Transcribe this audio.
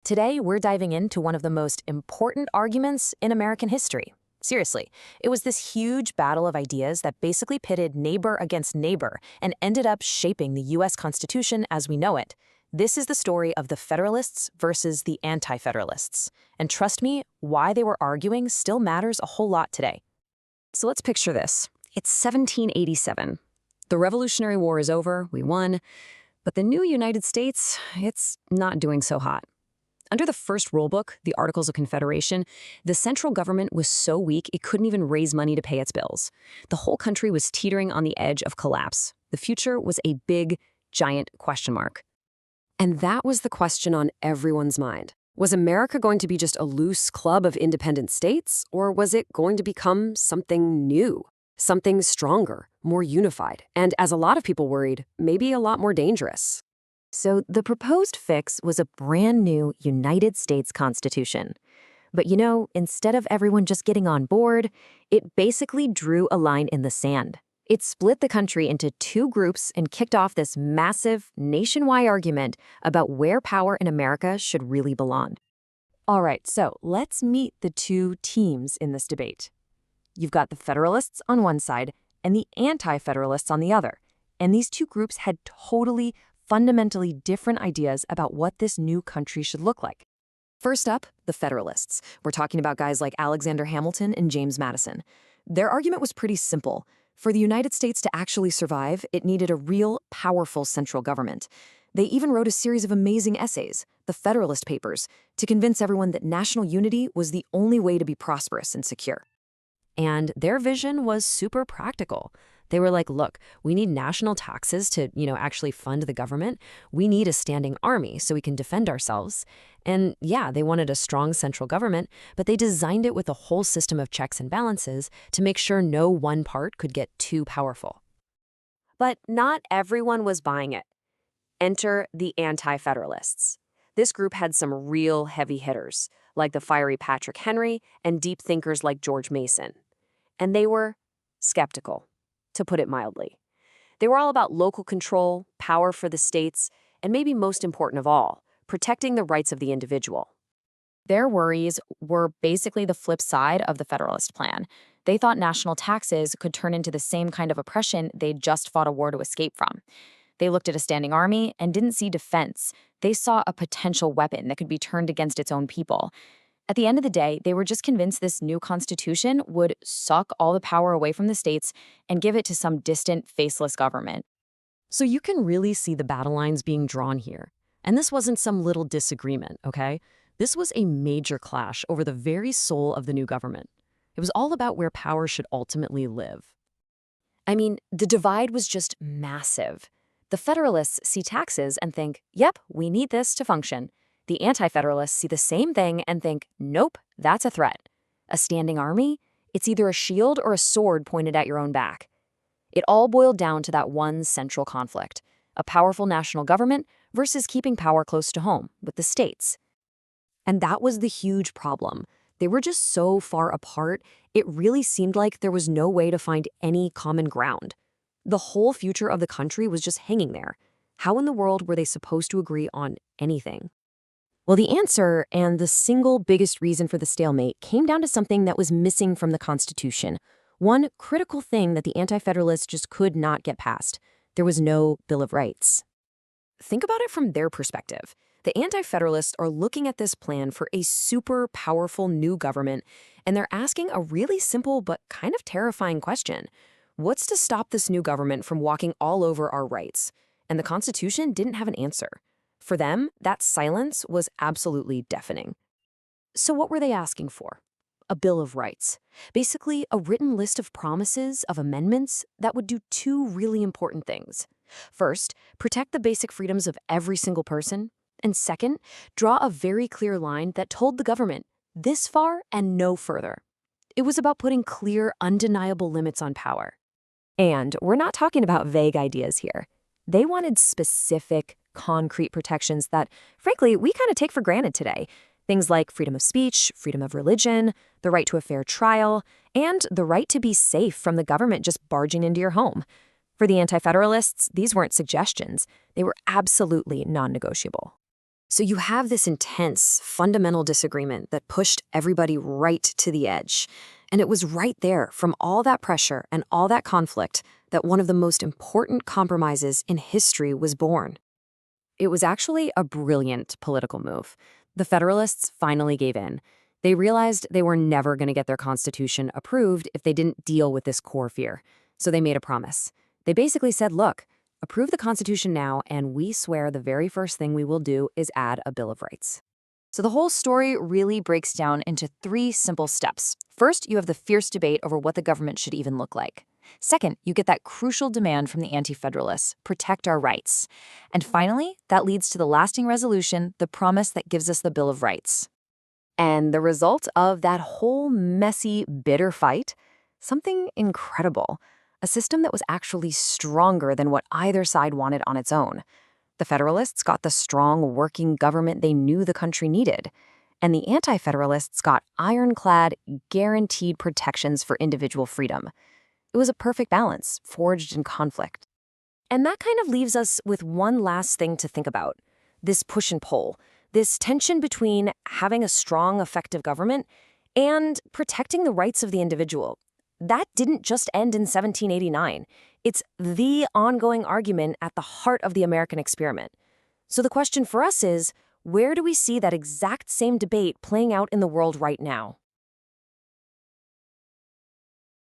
Today, we're diving into one of the most important arguments in American history. Seriously, it was this huge battle of ideas that basically pitted neighbor against neighbor and ended up shaping the U.S. Constitution as we know it. This is the story of the Federalists versus the Anti-Federalists. And trust me, why they were arguing still matters a whole lot today. So let's picture this. It's 1787. The Revolutionary War is over, we won, but the new United States, it's not doing so hot. Under the first rulebook, the Articles of Confederation, the central government was so weak it couldn't even raise money to pay its bills. The whole country was teetering on the edge of collapse. The future was a big, giant question mark. And that was the question on everyone's mind. Was America going to be just a loose club of independent states, or was it going to become something new, something stronger, more unified, and, as a lot of people worried, maybe a lot more dangerous? So the proposed fix was a brand new United States Constitution. But instead of everyone just getting on board, it basically drew a line in the sand. It split the country into two groups and kicked off this massive, nationwide argument about where power in America should really belong. All right, so let's meet the two teams in this debate. You've got the Federalists on one side and the Anti-Federalists on the other. And these two groups had fundamentally different ideas about what this new country should look like. First up, the Federalists. We're talking about guys like Alexander Hamilton and James Madison. Their argument was pretty simple. For the United States to actually survive, it needed a real, powerful central government. They even wrote a series of amazing essays, the Federalist Papers, to convince everyone that national unity was the only way to be prosperous and secure. And their vision was super practical. They were like, look, we need national taxes to, actually fund the government. We need a standing army so we can defend ourselves. And yeah, they wanted a strong central government, but they designed it with a whole system of checks and balances to make sure no one part could get too powerful. But not everyone was buying it. Enter the Anti-Federalists. This group had some real heavy hitters, like the fiery Patrick Henry and deep thinkers like George Mason. And they were skeptical, to put it mildly. They were all about local control, power for the states, and maybe most important of all, protecting the rights of the individual. Their worries were basically the flip side of the Federalist Plan. They thought national taxes could turn into the same kind of oppression they'd just fought a war to escape from. They looked at a standing army and didn't see defense. They saw a potential weapon that could be turned against its own people. At the end of the day, they were just convinced this new constitution would suck all the power away from the states and give it to some distant, faceless government. So you can really see the battle lines being drawn here. And this wasn't some little disagreement, okay? This was a major clash over the very soul of the new government. It was all about where power should ultimately live. I mean, the divide was just massive. The Federalists see taxes and think, yep, we need this to function. The Anti-Federalists see the same thing and think, nope, that's a threat. A standing army? It's either a shield or a sword pointed at your own back. It all boiled down to that one central conflict, a powerful national government versus keeping power close to home, with the states. And that was the huge problem. They were just so far apart, it really seemed like there was no way to find any common ground. The whole future of the country was just hanging there. How in the world were they supposed to agree on anything? Well, the answer, and the single biggest reason for the stalemate, came down to something that was missing from the Constitution. One critical thing that the Anti-Federalists just could not get past. There was no Bill of Rights. Think about it from their perspective. The Anti-Federalists are looking at this plan for a super powerful new government, and they're asking a really simple but kind of terrifying question. What's to stop this new government from walking all over our rights? And the Constitution didn't have an answer. For them, that silence was absolutely deafening. So what were they asking for? A Bill of Rights. Basically, a written list of promises, of amendments that would do two really important things. First, protect the basic freedoms of every single person. And second, draw a very clear line that told the government, this far and no further. It was about putting clear, undeniable limits on power. And we're not talking about vague ideas here. They wanted specific, concrete protections that, frankly, we kind of take for granted today. Things like freedom of speech, freedom of religion, the right to a fair trial, and the right to be safe from the government just barging into your home. For the Anti-Federalists, these weren't suggestions. They were absolutely non-negotiable. So you have this intense, fundamental disagreement that pushed everybody right to the edge. And it was right there, from all that pressure and all that conflict, that one of the most important compromises in history was born. It was actually a brilliant political move. The Federalists finally gave in. They realized they were never going to get their Constitution approved if they didn't deal with this core fear. So they made a promise. They basically said, look, approve the Constitution now, and we swear the very first thing we will do is add a Bill of Rights. So the whole story really breaks down into 3 simple steps. First, you have the fierce debate over what the government should even look like. Second, you get that crucial demand from the Anti-Federalists, protect our rights. And finally, that leads to the lasting resolution, the promise that gives us the Bill of Rights. And the result of that whole messy, bitter fight? Something incredible. A system that was actually stronger than what either side wanted on its own. The Federalists got the strong, working government they knew the country needed. And the Anti-Federalists got ironclad, guaranteed protections for individual freedom. It was a perfect balance, forged in conflict. And that kind of leaves us with one last thing to think about. This push and pull. This tension between having a strong, effective government and protecting the rights of the individual. That didn't just end in 1789. It's the ongoing argument at the heart of the American experiment. So the question for us is, where do we see that exact same debate playing out in the world right now?